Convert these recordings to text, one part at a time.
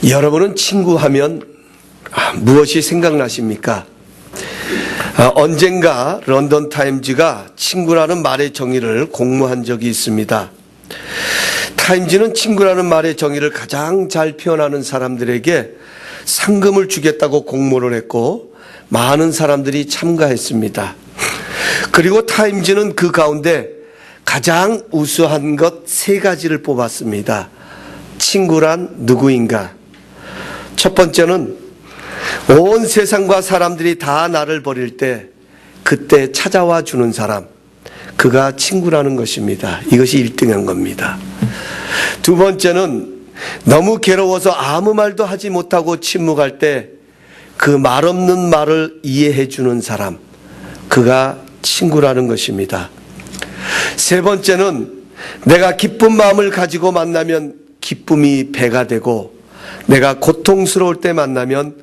여러분은 친구하면 무엇이 생각나십니까? 언젠가 런던 타임즈가 친구라는 말의 정의를 공모한 적이 있습니다. 타임즈는 친구라는 말의 정의를 가장 잘 표현하는 사람들에게 상금을 주겠다고 공모를 했고 많은 사람들이 참가했습니다. 그리고 타임즈는 그 가운데 가장 우수한 것 3가지를 뽑았습니다. 친구란 누구인가? 첫 번째는 온 세상과 사람들이 다 나를 버릴 때 그때 찾아와 주는 사람, 그가 친구라는 것입니다. 이것이 1등한 겁니다. 두 번째는 너무 괴로워서 아무 말도 하지 못하고 침묵할 때 그 말없는 말을 이해해 주는 사람, 그가 친구라는 것입니다. 세 번째는 내가 기쁜 마음을 가지고 만나면 기쁨이 배가 되고 내가 고통스러울 때 만나면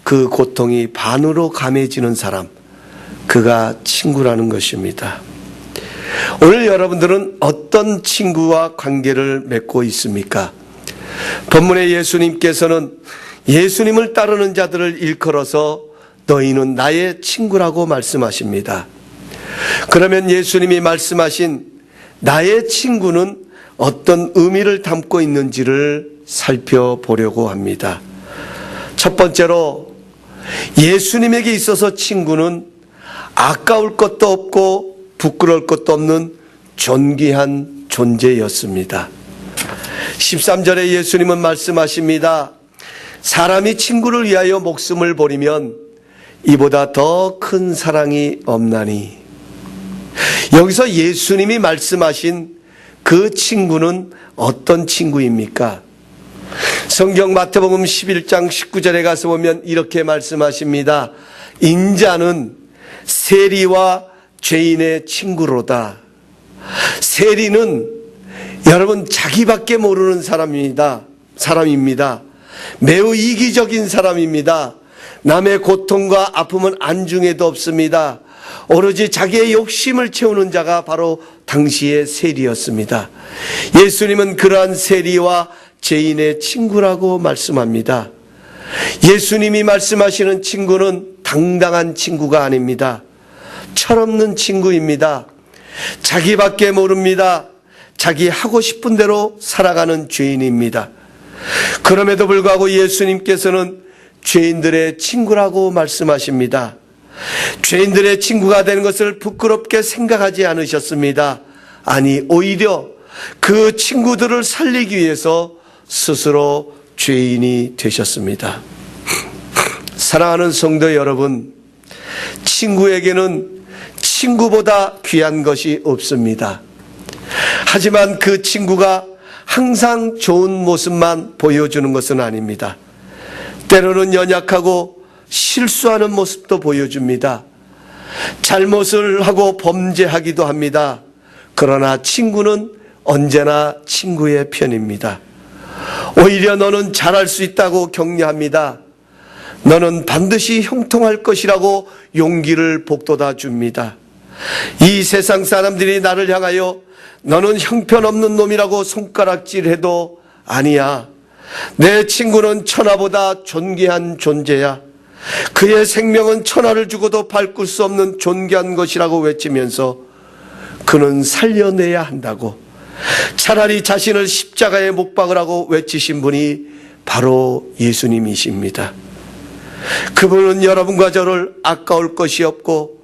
그 고통이 반으로 감해지는 사람, 그가 친구라는 것입니다. 오늘 여러분들은 어떤 친구와 관계를 맺고 있습니까? 본문의 예수님께서는 예수님을 따르는 자들을 일컬어서 너희는 나의 친구라고 말씀하십니다. 그러면 예수님이 말씀하신 나의 친구는 어떤 의미를 담고 있는지를 살펴보려고 합니다. 첫 번째로 예수님에게 있어서 친구는 아까울 것도 없고 부끄러울 것도 없는 존귀한 존재였습니다. 13절에 예수님은 말씀하십니다. 사람이 친구를 위하여 목숨을 버리면 이보다 더 큰 사랑이 없나니. 여기서 예수님이 말씀하신 그 친구는 어떤 친구입니까? 성경 마태복음 11장 19절에 가서 보면 이렇게 말씀하십니다. 인자는 세리와 죄인의 친구로다. 세리는 여러분 자기밖에 모르는 사람입니다. 매우 이기적인 사람입니다. 남의 고통과 아픔은 안중에도 없습니다. 오로지 자기의 욕심을 채우는 자가 바로 당시의 세리였습니다. 예수님은 그러한 세리와 죄인의 친구라고 말씀합니다. 예수님이 말씀하시는 친구는 당당한 친구가 아닙니다. 철없는 친구입니다. 자기밖에 모릅니다. 자기 하고 싶은 대로 살아가는 죄인입니다. 그럼에도 불구하고 예수님께서는 죄인들의 친구라고 말씀하십니다. 죄인들의 친구가 되는 것을 부끄럽게 생각하지 않으셨습니다. 아니, 오히려 그 친구들을 살리기 위해서 스스로 죄인이 되셨습니다. 사랑하는 성도 여러분, 친구에게는 친구보다 귀한 것이 없습니다. 하지만 그 친구가 항상 좋은 모습만 보여주는 것은 아닙니다. 때로는 연약하고 실수하는 모습도 보여줍니다. 잘못을 하고 범죄하기도 합니다. 그러나 친구는 언제나 친구의 편입니다. 오히려 너는 잘할 수 있다고 격려합니다. 너는 반드시 형통할 것이라고 용기를 북돋아 줍니다. 이 세상 사람들이 나를 향하여 너는 형편없는 놈이라고 손가락질해도 아니야. 내 친구는 천하보다 존귀한 존재야. 그의 생명은 천하를 주고도 바꿀 수 없는 존귀한 것이라고 외치면서 그는 살려내야 한다고 차라리 자신을 십자가에 못 박으라고 외치신 분이 바로 예수님이십니다. 그분은 여러분과 저를 아까울 것이 없고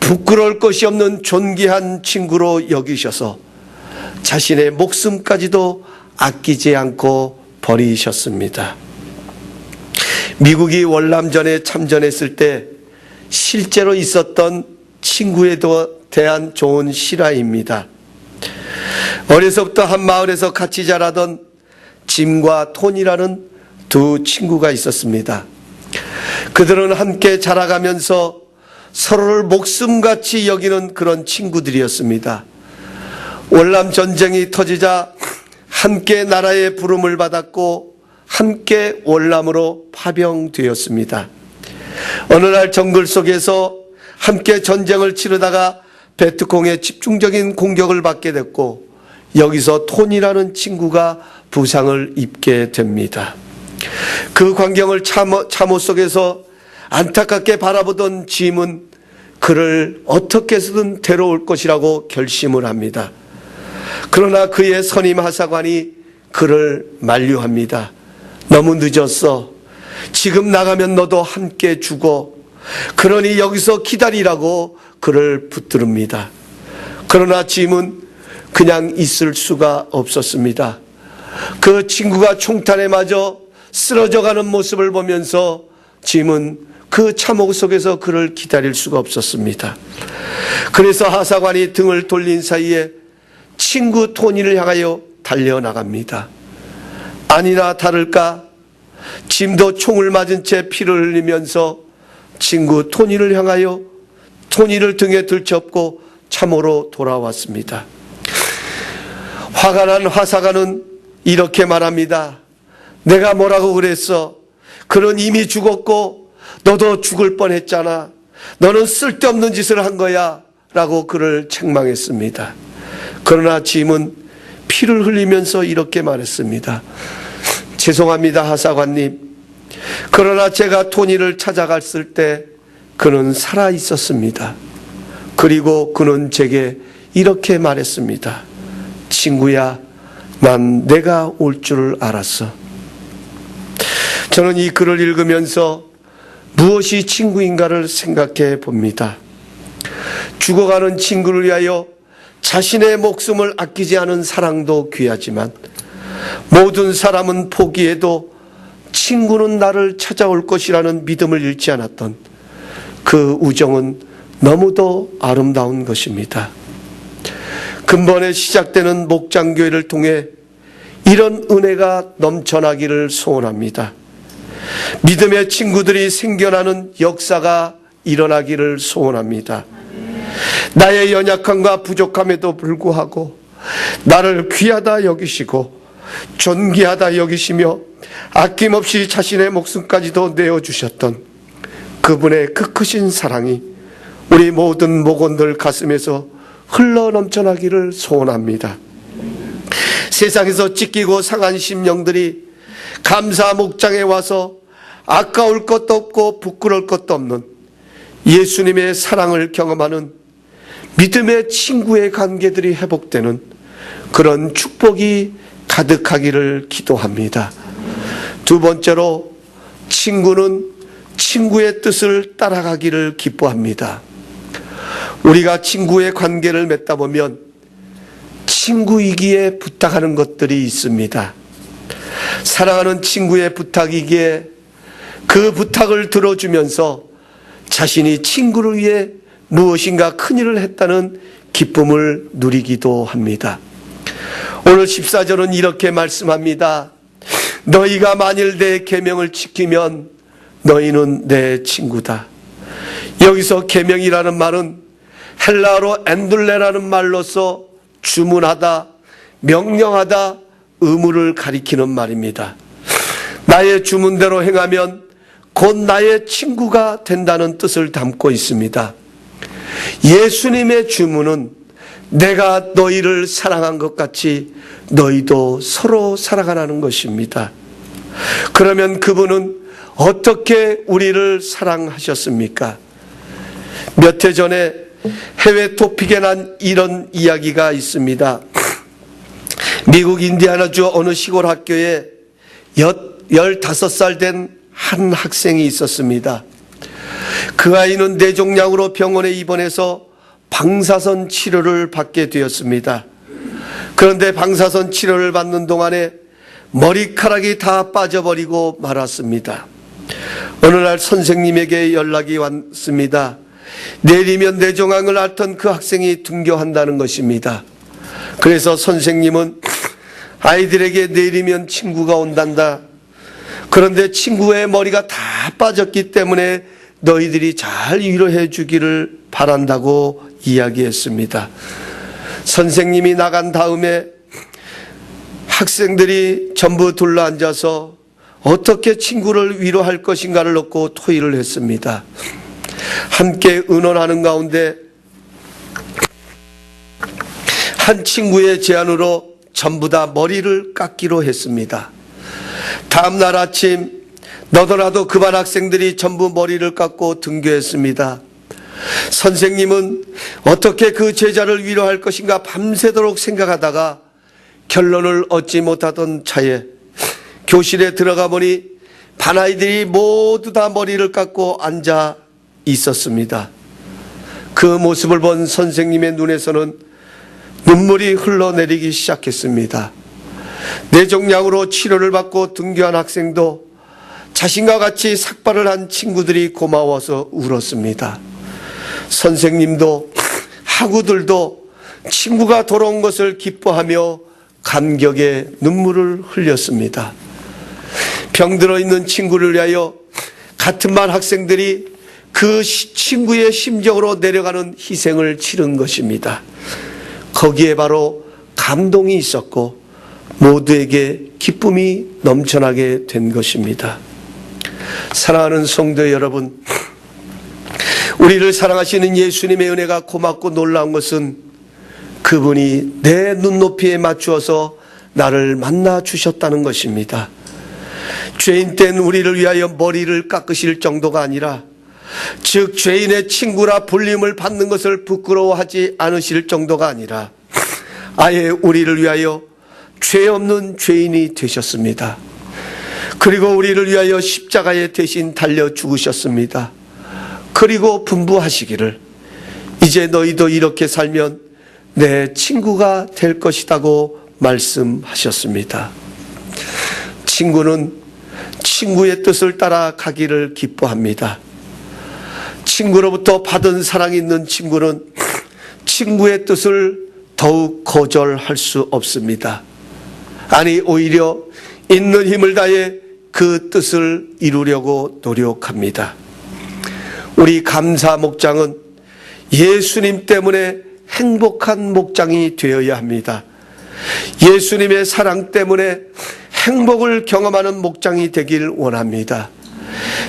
부끄러울 것이 없는 존귀한 친구로 여기셔서 자신의 목숨까지도 아끼지 않고 버리셨습니다. 미국이 월남전에 참전했을 때 실제로 있었던 친구에 대한 좋은 실화입니다. 어려서부터 한 마을에서 같이 자라던 짐과 톤이라는 두 친구가 있었습니다. 그들은 함께 자라가면서 서로를 목숨같이 여기는 그런 친구들이었습니다. 월남 전쟁이 터지자 함께 나라의 부름을 받았고 함께 월남으로 파병되었습니다. 어느 날 정글 속에서 함께 전쟁을 치르다가 베트콩의 집중적인 공격을 받게 됐고 여기서 톤이라는 친구가 부상을 입게 됩니다. 그 광경을 참호 속에서 안타깝게 바라보던 짐은 그를 어떻게 해서든 데려올 것이라고 결심을 합니다. 그러나 그의 선임 하사관이 그를 만류합니다. 너무 늦었어. 지금 나가면 너도 함께 죽어. 그러니 여기서 기다리라고 그를 붙듭니다. 그러나 짐은 그냥 있을 수가 없었습니다. 그 친구가 총탄에 맞아 쓰러져가는 모습을 보면서 짐은 그 참호 속에서 그를 기다릴 수가 없었습니다. 그래서 하사관이 등을 돌린 사이에 친구 토니를 향하여 달려나갑니다. 아니나 다를까 짐도 총을 맞은 채 피를 흘리면서 친구 토니를 향하여 토니를 등에 들쳐업고 참호로 돌아왔습니다. 화가 난 하사관은 이렇게 말합니다. 내가 뭐라고 그랬어? 그는 이미 죽었고 너도 죽을 뻔했잖아. 너는 쓸데없는 짓을 한 거야 라고 그를 책망했습니다. 그러나 짐은 피를 흘리면서 이렇게 말했습니다. 죄송합니다, 하사관님. 그러나 제가 토니를 찾아갔을 때 그는 살아 있었습니다. 그리고 그는 제게 이렇게 말했습니다. 친구야, 난 내가 올 줄을 알았어. 저는 이 글을 읽으면서 무엇이 친구인가를 생각해 봅니다. 죽어가는 친구를 위하여 자신의 목숨을 아끼지 않은 사랑도 귀하지만 모든 사람은 포기해도 친구는 나를 찾아올 것이라는 믿음을 잃지 않았던 그 우정은 너무도 아름다운 것입니다. 근본에 시작되는 목장교회를 통해 이런 은혜가 넘쳐나기를 소원합니다. 믿음의 친구들이 생겨나는 역사가 일어나기를 소원합니다. 나의 연약함과 부족함에도 불구하고 나를 귀하다 여기시고 존귀하다 여기시며 아낌없이 자신의 목숨까지도 내어주셨던 그분의 그 크신 사랑이 우리 모든 목원들 가슴에서 흘러 넘쳐나기를 소원합니다. 세상에서 찢기고 상한 심령들이 감사 목장에 와서 아까울 것도 없고 부끄러울 것도 없는 예수님의 사랑을 경험하는 믿음의 친구의 관계들이 회복되는 그런 축복이 가득하기를 기도합니다. 두 번째로, 친구는 친구의 뜻을 따라가기를 기뻐합니다. 우리가 친구의 관계를 맺다 보면 친구이기에 부탁하는 것들이 있습니다. 사랑하는 친구의 부탁이기에 그 부탁을 들어주면서 자신이 친구를 위해 무엇인가 큰일을 했다는 기쁨을 누리기도 합니다. 오늘 14절은 이렇게 말씀합니다. 너희가 만일 내 계명을 지키면 너희는 내 친구다. 여기서 계명이라는 말은 헬라어로 엔둘레라는 말로서 주문하다, 명령하다, 의무를 가리키는 말입니다. 나의 주문대로 행하면 곧 나의 친구가 된다는 뜻을 담고 있습니다. 예수님의 주문은 내가 너희를 사랑한 것 같이 너희도 서로 사랑하라는 것입니다. 그러면 그분은 어떻게 우리를 사랑하셨습니까? 몇 해 전에 해외 토픽에 난 이런 이야기가 있습니다. 미국 인디애나주 어느 시골 학교에 15살 된 한 학생이 있었습니다. 그 아이는 뇌종양으로 병원에 입원해서 방사선 치료를 받게 되었습니다. 그런데 방사선 치료를 받는 동안에 머리카락이 다 빠져버리고 말았습니다. 어느 날 선생님에게 연락이 왔습니다. 내일이면 뇌종양을 앓던 그 학생이 등교한다는 것입니다. 그래서 선생님은 아이들에게 내일이면 친구가 온단다. 그런데 친구의 머리가 다 빠졌기 때문에 너희들이 잘 위로해 주기를 바란다고 이야기했습니다. 선생님이 나간 다음에 학생들이 전부 둘러앉아서 어떻게 친구를 위로할 것인가를 놓고 토의를 했습니다. 함께 의논하는 가운데 한 친구의 제안으로 전부 다 머리를 깎기로 했습니다. 다음 날 아침 너도나도 그 반 학생들이 전부 머리를 깎고 등교했습니다. 선생님은 어떻게 그 제자를 위로할 것인가 밤새도록 생각하다가 결론을 얻지 못하던 차에 교실에 들어가 보니 반 아이들이 모두 다 머리를 깎고 앉아 있었습니다. 그 모습을 본 선생님의 눈에서는 눈물이 흘러내리기 시작했습니다. 뇌종양으로 치료를 받고 등교한 학생도 자신과 같이 삭발을 한 친구들이 고마워서 울었습니다. 선생님도 학우들도 친구가 돌아온 것을 기뻐하며 감격의 눈물을 흘렸습니다. 병들어 있는 친구를 위하여 같은 반 학생들이 그 친구의 심정으로 내려가는 희생을 치른 것입니다. 거기에 바로 감동이 있었고 모두에게 기쁨이 넘쳐나게 된 것입니다. 사랑하는 성도 여러분, 우리를 사랑하시는 예수님의 은혜가 고맙고 놀라운 것은 그분이 내 눈높이에 맞추어서 나를 만나 주셨다는 것입니다. 죄인 된 우리를 위하여 머리를 깎으실 정도가 아니라, 즉 죄인의 친구라 불림을 받는 것을 부끄러워하지 않으실 정도가 아니라 아예 우리를 위하여 죄 없는 죄인이 되셨습니다. 그리고 우리를 위하여 십자가에 대신 달려 죽으셨습니다. 그리고 분부하시기를 이제 너희도 이렇게 살면 내 친구가 될 것이라고 말씀하셨습니다. 친구는 친구의 뜻을 따라 가기를 기뻐합니다. 친구로부터 받은 사랑이 있는 친구는 친구의 뜻을 더욱 거절할 수 없습니다. 아니, 오히려 있는 힘을 다해 그 뜻을 이루려고 노력합니다. 우리 감사 목장은 예수님 때문에 행복한 목장이 되어야 합니다. 예수님의 사랑 때문에 행복을 경험하는 목장이 되길 원합니다.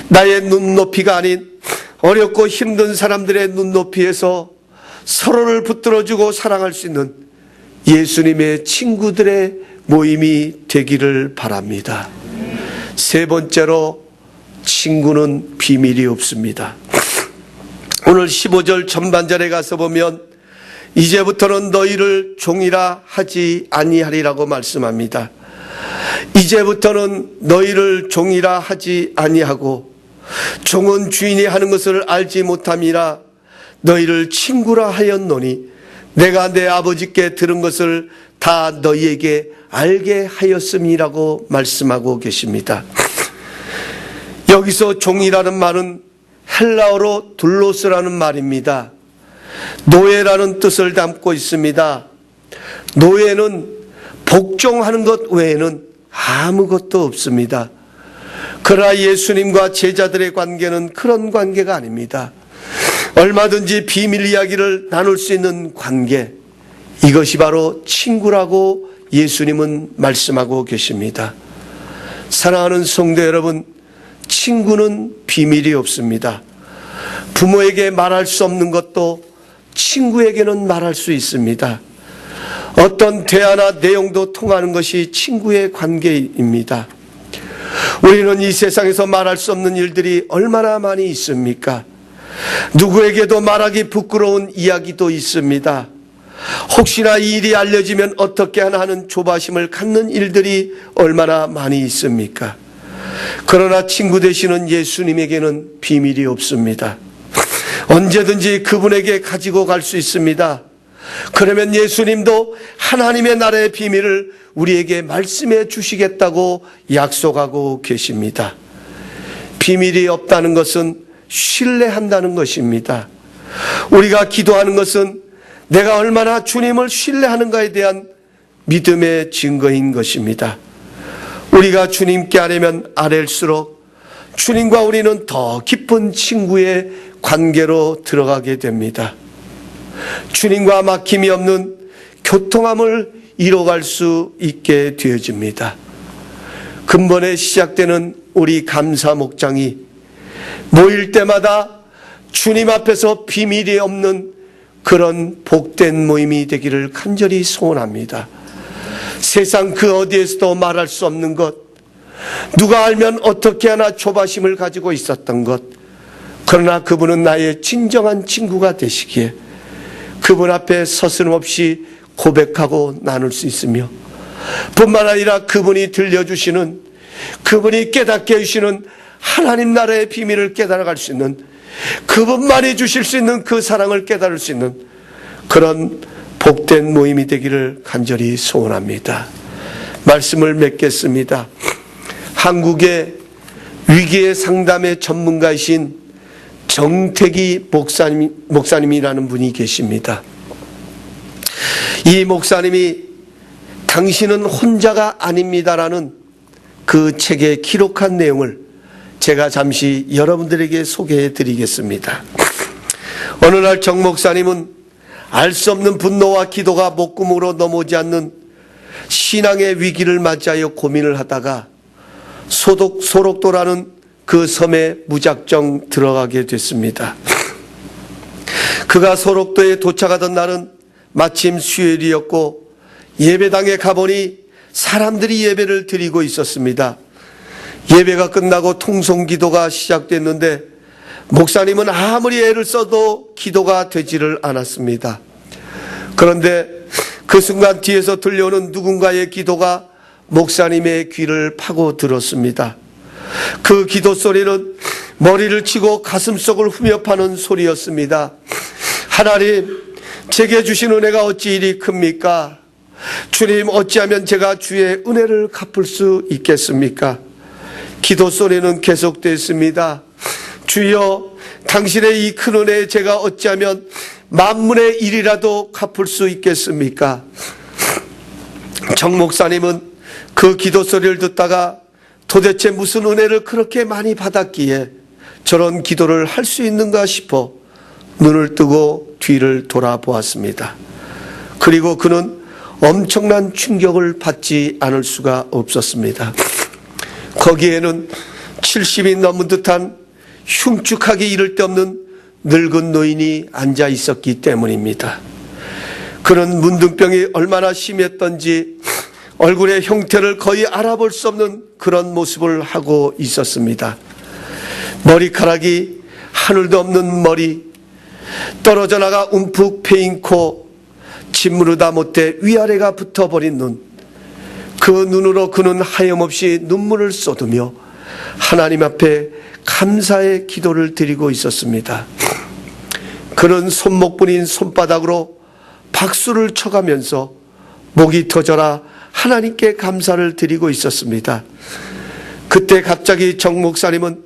나의 눈높이가 아닌 어렵고 힘든 사람들의 눈높이에서 서로를 붙들어주고 사랑할 수 있는 예수님의 친구들의 모임이 되기를 바랍니다. 세 번째로, 친구는 비밀이 없습니다. 오늘 15절 전반절에 가서 보면 이제부터는 너희를 종이라 하지 아니하리라고 말씀합니다. 이제부터는 너희를 종이라 하지 아니하고 종은 주인이 하는 것을 알지 못함이라 너희를 친구라 하였노니 내가 내 아버지께 들은 것을 다 너희에게 알게 하였음이라고 말씀하고 계십니다. 여기서 종이라는 말은 헬라어로 둘로스라는 말입니다. 노예라는 뜻을 담고 있습니다. 노예는 복종하는 것 외에는 아무것도 없습니다. 그러나 예수님과 제자들의 관계는 그런 관계가 아닙니다. 얼마든지 비밀 이야기를 나눌 수 있는 관계, 이것이 바로 친구라고 예수님은 말씀하고 계십니다. 사랑하는 성도 여러분, 친구는 비밀이 없습니다. 부모에게 말할 수 없는 것도 친구에게는 말할 수 있습니다. 어떤 대화나 내용도 통하는 것이 친구의 관계입니다. 우리는 이 세상에서 말할 수 없는 일들이 얼마나 많이 있습니까? 누구에게도 말하기 부끄러운 이야기도 있습니다. 혹시나 이 일이 알려지면 어떻게 하나 하는 조바심을 갖는 일들이 얼마나 많이 있습니까? 그러나 친구 되시는 예수님에게는 비밀이 없습니다. 언제든지 그분에게 가지고 갈 수 있습니다. 그러면 예수님도 하나님의 나라의 비밀을 우리에게 말씀해 주시겠다고 약속하고 계십니다. 비밀이 없다는 것은 신뢰한다는 것입니다. 우리가 기도하는 것은 내가 얼마나 주님을 신뢰하는가에 대한 믿음의 증거인 것입니다. 우리가 주님께 아뢰면 아랠수록 주님과 우리는 더 깊은 친구의 관계로 들어가게 됩니다. 주님과 막힘이 없는 교통함을 이뤄갈 수 있게 되어집니다. 근본에 시작되는 우리 감사 목장이 모일 때마다 주님 앞에서 비밀이 없는 그런 복된 모임이 되기를 간절히 소원합니다. 세상 그 어디에서도 말할 수 없는 것, 누가 알면 어떻게 하나 조바심을 가지고 있었던 것, 그러나 그분은 나의 진정한 친구가 되시기에 그분 앞에 서슴없이 고백하고 나눌 수 있으며, 뿐만 아니라 그분이 들려주시는, 그분이 깨닫게 해주시는 하나님 나라의 비밀을 깨달아갈 수 있는, 그분만이 주실 수 있는 그 사랑을 깨달을 수 있는 그런 복된 모임이 되기를 간절히 소원합니다. 말씀을 맺겠습니다. 한국의 위기의 상담의 전문가이신 정택이 목사님이라는 분이 계십니다. 이 목사님이 당신은 혼자가 아닙니다라는 그 책에 기록한 내용을 제가 잠시 여러분들에게 소개해 드리겠습니다. 어느 날 정 목사님은 알 수 없는 분노와 기도가 목구멍으로 넘어오지 않는 신앙의 위기를 맞이하여 고민을 하다가 소록도라는 그 섬에 무작정 들어가게 됐습니다. 그가 소록도에 도착하던 날은 마침 수요일이었고, 예배당에 가보니 사람들이 예배를 드리고 있었습니다. 예배가 끝나고 통성기도가 시작됐는데 목사님은 아무리 애를 써도 기도가 되지를 않았습니다. 그런데 그 순간 뒤에서 들려오는 누군가의 기도가 목사님의 귀를 파고 들었습니다. 그 기도 소리는 머리를 치고 가슴속을 후며 파는 소리였습니다. 하나님, 제게 주신 은혜가 어찌 이리 큽니까? 주님, 어찌하면 제가 주의 은혜를 갚을 수 있겠습니까? 기도 소리는 계속됐습니다. 주여, 당신의 이 큰 은혜에 제가 어찌하면 만분의 1이라도 갚을 수 있겠습니까? 정 목사님은 그 기도 소리를 듣다가 도대체 무슨 은혜를 그렇게 많이 받았기에 저런 기도를 할 수 있는가 싶어 눈을 뜨고 뒤를 돌아보았습니다. 그리고 그는 엄청난 충격을 받지 않을 수가 없었습니다. 거기에는 70이 넘은 듯한 흉측하기 이를 데 없는 늙은 노인이 앉아 있었기 때문입니다. 그는 문둥병이 얼마나 심했던지 얼굴의 형태를 거의 알아볼 수 없는 그런 모습을 하고 있었습니다. 머리카락이 하늘도 없는 머리, 떨어져 나가 움푹 패인 코, 짓무르다 못해 위아래가 붙어버린 눈, 그 눈으로 그는 하염없이 눈물을 쏟으며 하나님 앞에 감사의 기도를 드리고 있었습니다. 그는 손목뿐인 손바닥으로 박수를 쳐가면서 목이 터져라 하나님께 감사를 드리고 있었습니다. 그때 갑자기 정 목사님은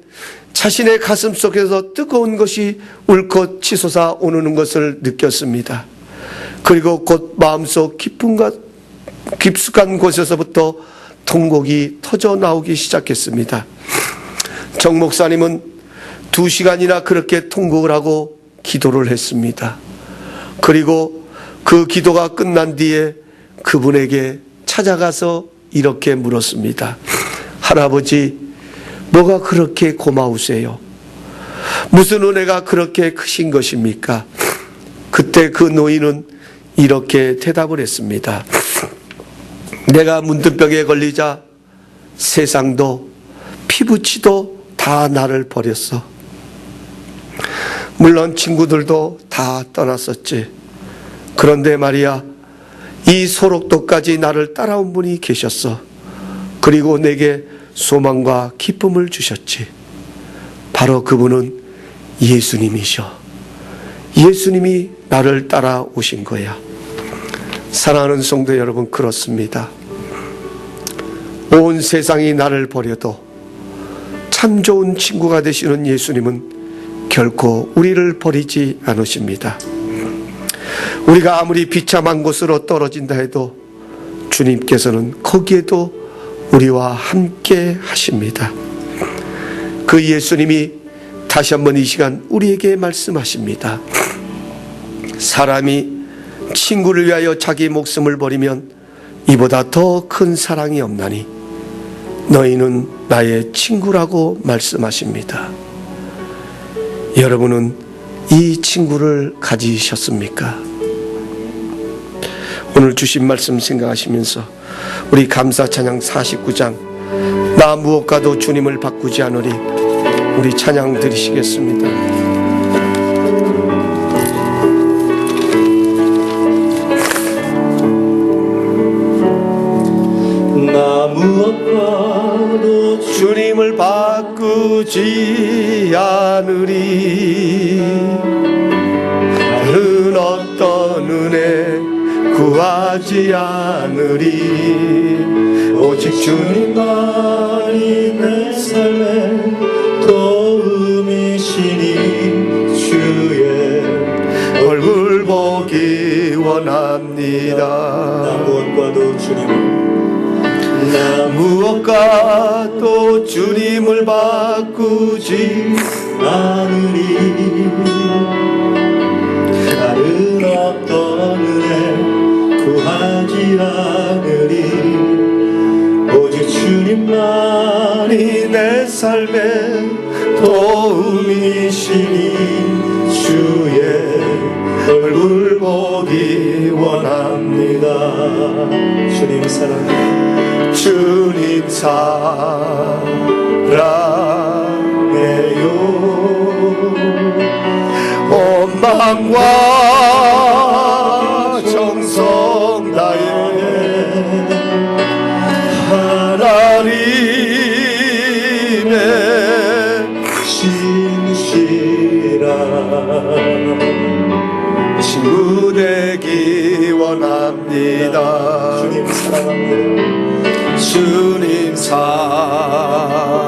자신의 가슴 속에서 뜨거운 것이 울컥 치솟아 오르는 것을 느꼈습니다. 그리고 곧 마음속 깊숙한 곳에서부터 통곡이 터져 나오기 시작했습니다. 정 목사님은 2시간이나 그렇게 통곡을 하고 기도를 했습니다. 그리고 그 기도가 끝난 뒤에 그분에게 찾아가서 이렇게 물었습니다. 할아버지, 뭐가 그렇게 고마우세요? 무슨 은혜가 그렇게 크신 것입니까? 그때 그 노인은 이렇게 대답을 했습니다. 내가 문둥병에 걸리자 세상도 피부치도 다 나를 버렸어. 물론 친구들도 다 떠났었지. 그런데 말이야, 이 소록도까지 나를 따라온 분이 계셨어. 그리고 내게 소망과 기쁨을 주셨지. 바로 그분은 예수님이셔. 예수님이 나를 따라오신 거야. 사랑하는 성도 여러분, 그렇습니다. 온 세상이 나를 버려도 참 좋은 친구가 되시는 예수님은 결코 우리를 버리지 않으십니다. 우리가 아무리 비참한 곳으로 떨어진다 해도 주님께서는 거기에도 우리와 함께 하십니다. 그 예수님이 다시 한번 이 시간 우리에게 말씀하십니다. 사람이 친구를 위하여 자기 목숨을 버리면 이보다 더 큰 사랑이 없나니 너희는 나의 친구라고 말씀하십니다. 여러분은 이 친구를 가지셨습니까? 오늘 주신 말씀 생각하시면서 우리 감사 찬양 49장 나 무엇과도 주님을 바꾸지 않으리 우리 찬양 드리시겠습니다. 나 무엇과도 주님을 바꾸지 않으리 다른 어떤 은혜 구하지 않으리 오직 주님만이 내 삶의 도움이시니 주의 얼굴 보기 원합니다. 나 무엇과도 주님을 무엇과도 주님을 바꾸지 않으리 다른 어떤 은혜 구하지 않으리 오직 주님만이 내 삶의 도움이시니 주의 얼굴 보기 원합니다. 주님 사랑해요. 주님 사랑해요. 온 마음과 정성 다해 하나님의 신실한 친구 되기 원합니다. 주님 사랑합니다. 주님 사랑해요.